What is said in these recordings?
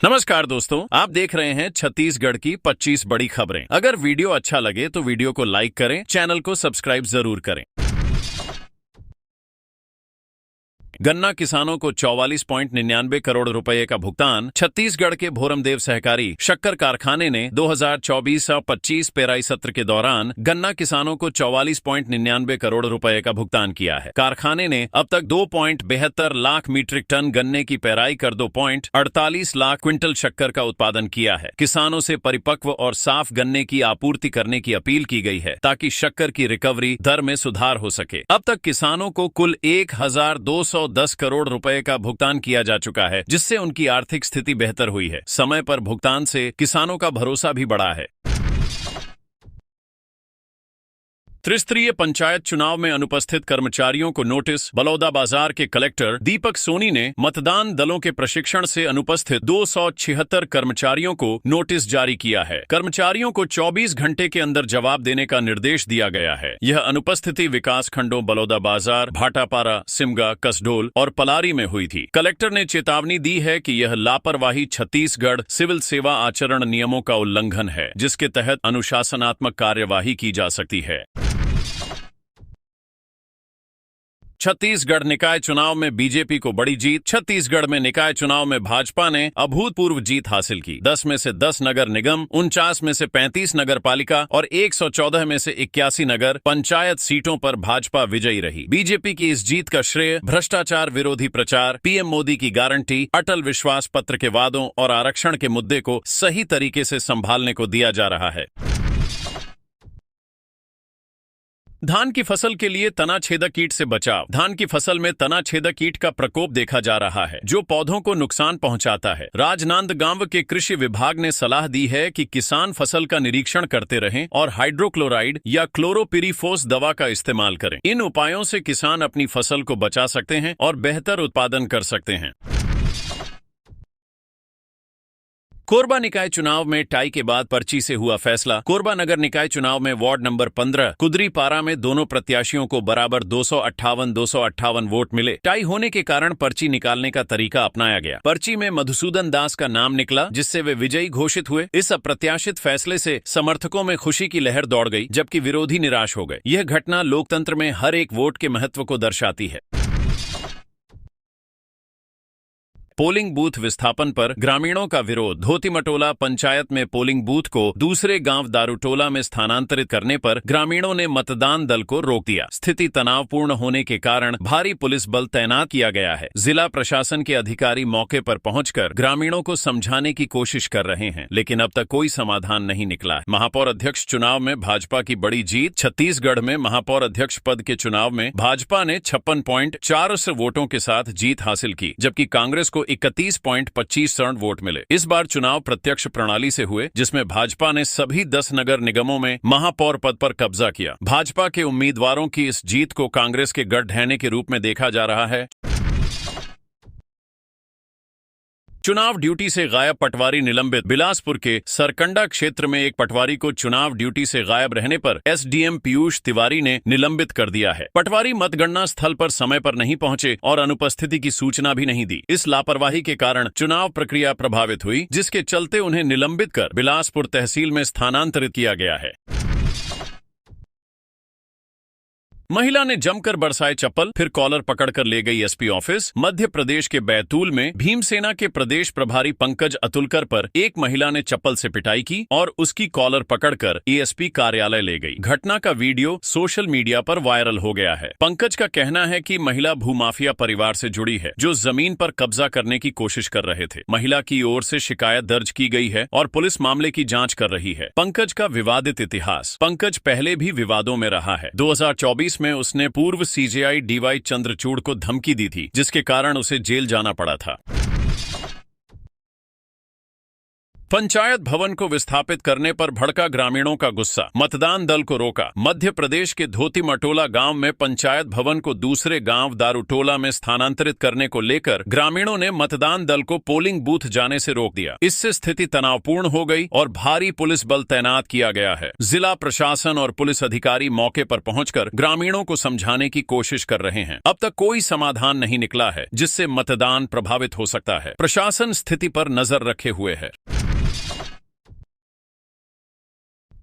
नमस्कार दोस्तों, आप देख रहे हैं छत्तीसगढ़ की 25 बड़ी खबरें। अगर वीडियो अच्छा लगे तो वीडियो को लाइक करें, चैनल को सब्सक्राइब जरूर करें। गन्ना किसानों को 44.99 करोड़ रुपए का भुगतान। छत्तीसगढ़ के भोरमदेव सहकारी शक्कर कारखाने ने 2024-25 पेराई सत्र के दौरान गन्ना किसानों को 44.99 करोड़ रुपए का भुगतान किया है। कारखाने ने अब तक 2.72 लाख मीट्रिक टन गन्ने की पेराई कर 2.48 लाख क्विंटल शक्कर का उत्पादन किया है। किसानों से परिपक्व और साफ गन्ने की आपूर्ति करने की अपील की गई है ताकि शक्कर की रिकवरी दर में सुधार हो सके। अब तक किसानों को कुल 1210 करोड़ रुपए का भुगतान किया जा चुका है, जिससे उनकी आर्थिक स्थिति बेहतर हुई है। समय पर भुगतान से किसानों का भरोसा भी बढ़ा है। त्रिस्तरीय पंचायत चुनाव में अनुपस्थित कर्मचारियों को नोटिस। बलौदाबाजार के कलेक्टर दीपक सोनी ने मतदान दलों के प्रशिक्षण से अनुपस्थित 276 कर्मचारियों को नोटिस जारी किया है। कर्मचारियों को 24 घंटे के अंदर जवाब देने का निर्देश दिया गया है। यह अनुपस्थिति विकास खंडों बलौदाबाजार, भाटापारा, सिमगा, कसडोल और पलारी में हुई थी। कलेक्टर ने चेतावनी दी है कि यह लापरवाही छत्तीसगढ़ सिविल सेवा आचरण नियमों का उल्लंघन है, जिसके तहत अनुशासनात्मक कार्यवाही की जा सकती है। छत्तीसगढ़ निकाय चुनाव में बीजेपी को बड़ी जीत। छत्तीसगढ़ में निकाय चुनाव में भाजपा ने अभूतपूर्व जीत हासिल की। 10 में से 10 नगर निगम, 49 में से 35 नगर पालिका और 114 में से 81 नगर पंचायत सीटों पर भाजपा विजयी रही। बीजेपी की इस जीत का श्रेय भ्रष्टाचार विरोधी प्रचार, पीएम मोदी की गारंटी, अटल विश्वास पत्र के वादों और आरक्षण के मुद्दे को सही तरीके से संभालने को दिया जा रहा है। धान की फसल के लिए तना छेदक कीट से बचाव। धान की फसल में तना छेदक कीट का प्रकोप देखा जा रहा है, जो पौधों को नुकसान पहुंचाता है। राजनांदगांव के कृषि विभाग ने सलाह दी है कि किसान फसल का निरीक्षण करते रहें और हाइड्रोक्लोराइड या क्लोरोपिरीफोस दवा का इस्तेमाल करें। इन उपायों से किसान अपनी फसल को बचा सकते हैं और बेहतर उत्पादन कर सकते हैं। कोरबा निकाय चुनाव में टाई के बाद पर्ची से हुआ फैसला। कोरबा नगर निकाय चुनाव में वार्ड नंबर 15 कुदरीपारा में दोनों प्रत्याशियों को बराबर 258 वोट मिले। टाई होने के कारण पर्ची निकालने का तरीका अपनाया गया। पर्ची में मधुसूदन दास का नाम निकला, जिससे वे विजयी घोषित हुए। इस अप्रत्याशित फैसले से समर्थकों में खुशी की लहर दौड़ गई, जबकि विरोधी निराश हो गए। यह घटना लोकतंत्र में हर एक वोट के महत्व को दर्शाती है। पोलिंग बूथ विस्थापन पर ग्रामीणों का विरोध। धोतीमटोला पंचायत में पोलिंग बूथ को दूसरे गांव दारूटोला में स्थानांतरित करने पर ग्रामीणों ने मतदान दल को रोक दिया। स्थिति तनावपूर्ण होने के कारण भारी पुलिस बल तैनात किया गया है। जिला प्रशासन के अधिकारी मौके पर पहुंचकर ग्रामीणों को समझाने की कोशिश कर रहे हैं, लेकिन अब तक कोई समाधान नहीं निकला है। महापौर अध्यक्ष चुनाव में भाजपा की बड़ी जीत। छत्तीसगढ़ में महापौर अध्यक्ष पद के चुनाव में भाजपा ने 56.4 वोटों के साथ जीत हासिल की, जबकि कांग्रेस को 31.25 वोट मिले। इस बार चुनाव प्रत्यक्ष प्रणाली से हुए, जिसमें भाजपा ने सभी 10 नगर निगमों में महापौर पद पर कब्जा किया। भाजपा के उम्मीदवारों की इस जीत को कांग्रेस के गढ़ ढहने के रूप में देखा जा रहा है। चुनाव ड्यूटी से गायब पटवारी निलंबित। बिलासपुर के सरकंडा क्षेत्र में एक पटवारी को चुनाव ड्यूटी से गायब रहने पर एसडीएम पीयूष तिवारी ने निलंबित कर दिया है। पटवारी मतगणना स्थल पर समय पर नहीं पहुंचे और अनुपस्थिति की सूचना भी नहीं दी। इस लापरवाही के कारण चुनाव प्रक्रिया प्रभावित हुई, जिसके चलते उन्हें निलंबित कर बिलासपुर तहसील में स्थानांतरित किया गया है। महिला ने जमकर बरसाए चप्पल, फिर कॉलर पकड़कर ले गई एसपी ऑफिस। मध्य प्रदेश के बैतूल में भीमसेना के प्रदेश प्रभारी पंकज अतुलकर पर एक महिला ने चप्पल से पिटाई की और उसकी कॉलर पकड़कर एएसपी कार्यालय ले गई। घटना का वीडियो सोशल मीडिया पर वायरल हो गया है। पंकज का कहना है कि महिला भूमाफिया परिवार से जुड़ी है, जो जमीन पर कब्जा करने की कोशिश कर रहे थे। महिला की ओर से शिकायत दर्ज की गई है और पुलिस मामले की जांच कर रही है। पंकज का विवादित इतिहास। पंकज पहले भी विवादों में रहा है। 2024 में उसने पूर्व सीजेआई डीवाई चंद्रचूड़ को धमकी दी थी, जिसके कारण उसे जेल जाना पड़ा था। पंचायत भवन को विस्थापित करने पर भड़का ग्रामीणों का गुस्सा, मतदान दल को रोका। मध्य प्रदेश के धोती मटोला गांव में पंचायत भवन को दूसरे गांव दारूटोला में स्थानांतरित करने को लेकर ग्रामीणों ने मतदान दल को पोलिंग बूथ जाने से रोक दिया। इससे स्थिति तनावपूर्ण हो गई और भारी पुलिस बल तैनात किया गया है। जिला प्रशासन और पुलिस अधिकारी मौके पर पहुंचकर ग्रामीणों को समझाने की कोशिश कर रहे हैं। अब तक कोई समाधान नहीं निकला है जिससे मतदान प्रभावित हो सकता है। प्रशासन स्थिति पर नजर रखे हुए है।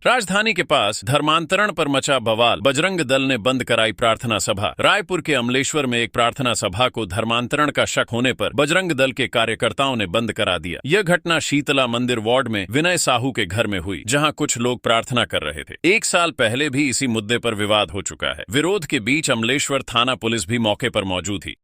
राजधानी के पास धर्मांतरण पर मचा बवाल, बजरंग दल ने बंद कराई प्रार्थना सभा। रायपुर के अमलेश्वर में एक प्रार्थना सभा को धर्मांतरण का शक होने पर बजरंग दल के कार्यकर्ताओं ने बंद करा दिया। यह घटना शीतला मंदिर वार्ड में विनय साहू के घर में हुई, जहां कुछ लोग प्रार्थना कर रहे थे। 1 साल पहले भी इसी मुद्दे पर विवाद हो चुका है। विरोध के बीच अमलेश्वर थाना पुलिस भी मौके पर मौजूद थी।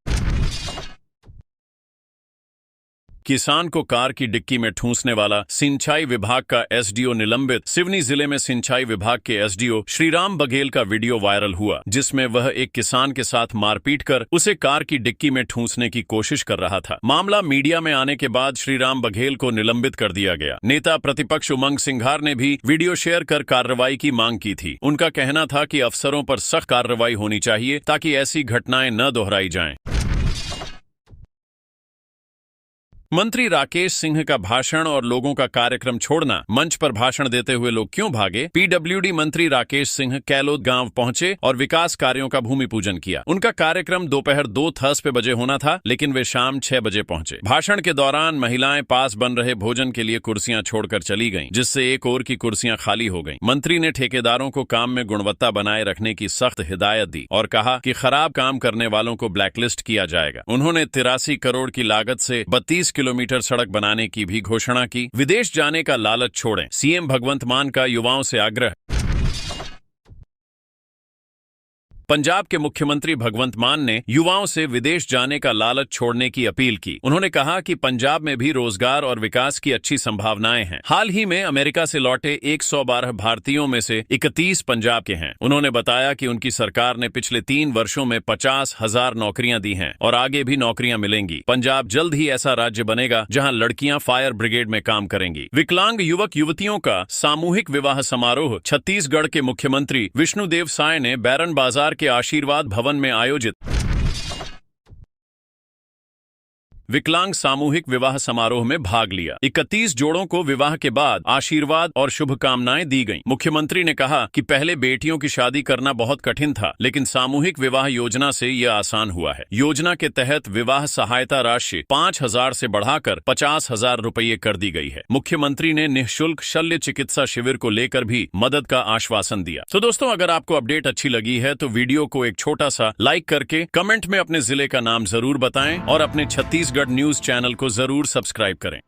किसान को कार की डिक्की में ठूंसने वाला सिंचाई विभाग का एसडीओ निलंबित। सिवनी जिले में सिंचाई विभाग के एसडीओ श्रीराम बघेल का वीडियो वायरल हुआ, जिसमें वह एक किसान के साथ मारपीट कर उसे कार की डिक्की में ठूंसने की कोशिश कर रहा था। मामला मीडिया में आने के बाद श्रीराम बघेल को निलंबित कर दिया गया। नेता प्रतिपक्ष उमंग सिंघार ने भी वीडियो शेयर कर कार्रवाई की मांग की थी। उनका कहना था कि अफसरों पर सख्त कार्रवाई होनी चाहिए ताकि ऐसी घटनाएं न दोहराई जाएं। मंत्री राकेश सिंह का भाषण और लोगों का कार्यक्रम छोड़ना। मंच पर भाषण देते हुए लोग क्यों भागे? पीडब्ल्यूडी मंत्री राकेश सिंह कैलोद गांव पहुंचे और विकास कार्यों का भूमि पूजन किया। उनका कार्यक्रम दोपहर 2:30 बजे होना था, लेकिन वे शाम 6 बजे पहुंचे। भाषण के दौरान महिलाएं पास बन रहे भोजन के लिए कुर्सियां छोड़कर चली गईं, जिससे एक ओर की कुर्सियां खाली हो गईं। मंत्री ने ठेकेदारों को काम में गुणवत्ता बनाए रखने की सख्त हिदायत दी और कहा कि खराब काम करने वालों को ब्लैकलिस्ट किया जाएगा। उन्होंने 83 करोड़ की लागत से 32 किलोमीटर सड़क बनाने की भी घोषणा की। विदेश जाने का लालच छोड़ें, सीएम भगवंत मान का युवाओं से आग्रह। पंजाब के मुख्यमंत्री भगवंत मान ने युवाओं से विदेश जाने का लालच छोड़ने की अपील की। उन्होंने कहा कि पंजाब में भी रोजगार और विकास की अच्छी संभावनाएं हैं। हाल ही में अमेरिका से लौटे 112 भारतीयों में से 31 पंजाब के हैं। उन्होंने बताया कि उनकी सरकार ने पिछले 3 वर्षों में 50,000 नौकरियां दी हैं और आगे भी नौकरियां मिलेंगी। पंजाब जल्द ही ऐसा राज्य बनेगा जहां लड़कियां फायर ब्रिगेड में काम करेंगी। विकलांग युवक युवतियों का सामूहिक विवाह समारोह छत्तीसगढ़ के मुख्यमंत्री विष्णुदेव साय ने बैरन बाजार के आशीर्वाद भवन में आयोजित विकलांग सामूहिक विवाह समारोह में भाग लिया। 31 जोड़ों को विवाह के बाद आशीर्वाद और शुभकामनाएं दी गईं। मुख्यमंत्री ने कहा कि पहले बेटियों की शादी करना बहुत कठिन था, लेकिन सामूहिक विवाह योजना से यह आसान हुआ है। योजना के तहत विवाह सहायता राशि 5,000 से बढ़ाकर 50,000 रुपये कर दी गई है। मुख्यमंत्री ने निःशुल्क शल्य चिकित्सा शिविर को लेकर भी मदद का आश्वासन दिया। तो दोस्तों, अगर आपको अपडेट अच्छी लगी है तो वीडियो को एक छोटा सा लाइक करके कमेंट में अपने जिले का नाम जरूर बताएं और अपने छत्तीसगढ़ न्यूज चैनल को जरूर सब्सक्राइब करें।